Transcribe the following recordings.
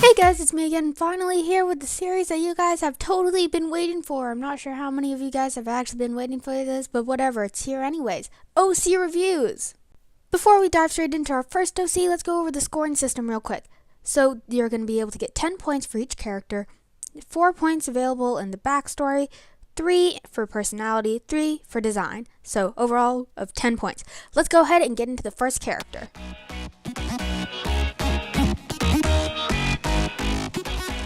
Hey guys, it's me again, finally here with the series that you guys have totally been waiting for. I'm not sure how many of you guys have actually been waiting for this, but whatever, it's here anyways. OC Reviews! Before we dive straight into our first OC, let's go over the scoring system real quick. So you're going to be able to get 10 points for each character, 4 points available in the backstory, 3 for personality, 3 for design. So overall of 10 points. Let's go ahead and get into the first character.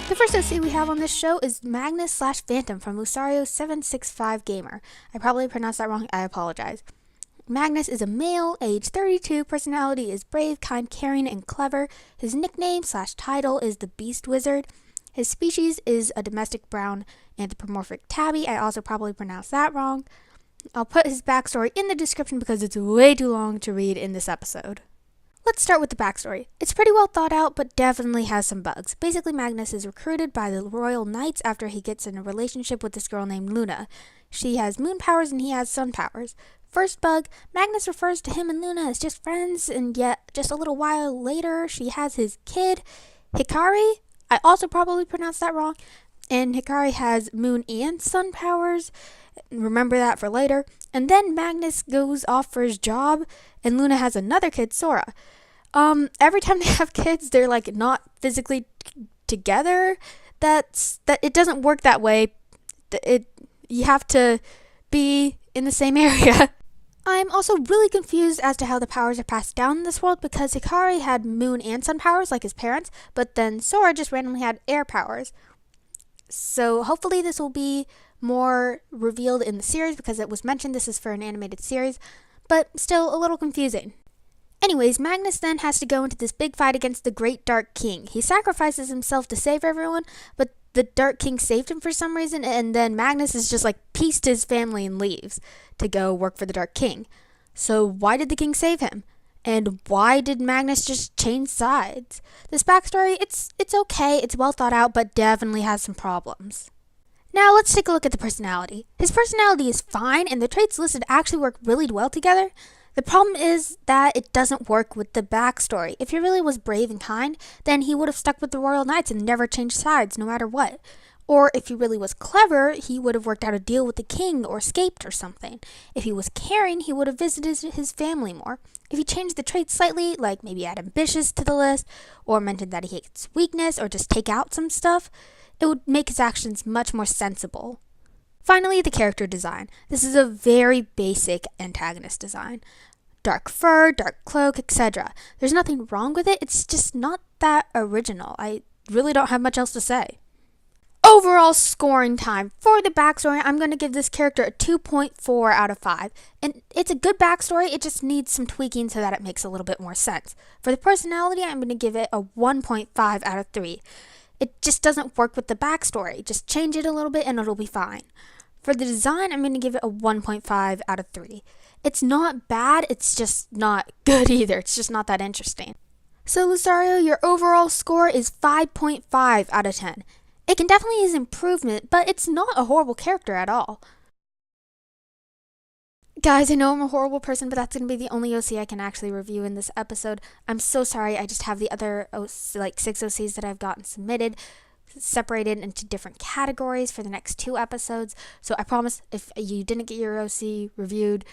The first OC we have on this show is Magnus Phantom from Lucario765 Gamer. I probably pronounced that wrong, I apologize. Magnus is a male, age 32, personality is brave, kind, caring, and clever. His nickname/title is the Beast Wizard. His species is a domestic brown anthropomorphic tabby. I also probably pronounced that wrong. I'll put his backstory in the description because it's way too long to read in this episode. Let's start with the backstory. It's pretty well thought out, but definitely has some bugs. Basically, Magnus is recruited by the Royal Knights after he gets in a relationship with this girl named Luna. She has moon powers and he has sun powers. First bug, Magnus refers to him and Luna as just friends, and yet just a little while later, she has his kid, Hikari. I also probably pronounced that wrong. And Hikari has moon and sun powers. Remember that for later. And then Magnus goes off for his job, and Luna has another kid, Sora. Every time they have kids, they're like not physically together. That it doesn't work that way. You have to be in the same area. I'm also really confused as to how the powers are passed down in this world, because Hikari had moon and sun powers like his parents, but then Sora just randomly had air powers. So hopefully this will be more revealed in the series, because it was mentioned this is for an animated series, but still a little confusing. Anyways, Magnus then has to go into this big fight against the Great Dark King. He sacrifices himself to save everyone, but the Dark King saved him for some reason, and then Magnus is just like pieced his family and leaves to go work for the Dark King. So why did the king save him? And why did Magnus just change sides? This backstory, it's okay, it's well thought out, but definitely has some problems. Now let's take a look at the personality. His personality is fine, and the traits listed actually work really well together. The problem is that it doesn't work with the backstory. If he really was brave and kind, then he would have stuck with the Royal Knights and never changed sides, no matter what. Or if he really was clever, he would have worked out a deal with the king or escaped or something. If he was caring, he would have visited his family more. If he changed the traits slightly, like maybe add ambitious to the list, or mentioned that he hates weakness, or just take out some stuff, it would make his actions much more sensible. Finally, the character design. This is a very basic antagonist design. Dark fur, dark cloak, etc. There's nothing wrong with it, it's just not that original. I really don't have much else to say. Overall scoring time. For the backstory, I'm going to give this character a 2.4 out of 5. And it's a good backstory, it just needs some tweaking so that it makes a little bit more sense. For the personality, I'm going to give it a 1.5 out of 3. It just doesn't work with the backstory. Just change it a little bit and it'll be fine. For the design, I'm going to give it a 1.5 out of 3. It's not bad, it's just not good either. It's just not that interesting. So Lucario, your overall score is 5.5 out of 10. It can definitely use improvement, but it's not a horrible character at all. Guys, I know I'm a horrible person, but that's going to be the only OC I can actually review in this episode. I'm so sorry, I just have the other 6 OCs that I've gotten submitted, separated into different categories for the next 2 episodes. So I promise, if you didn't get your OC reviewed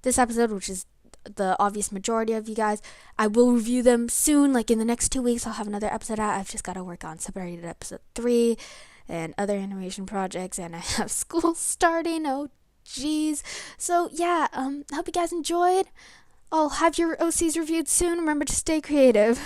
this episode, which is the obvious majority of you guys, I will review them soon. Like in the next 2 weeks, I'll have another episode out. I've just got to work on separated episode 3 and other animation projects, and I have school starting. Oh geez. So yeah, hope you guys enjoyed. I'll have your OCs reviewed soon. Remember to stay creative.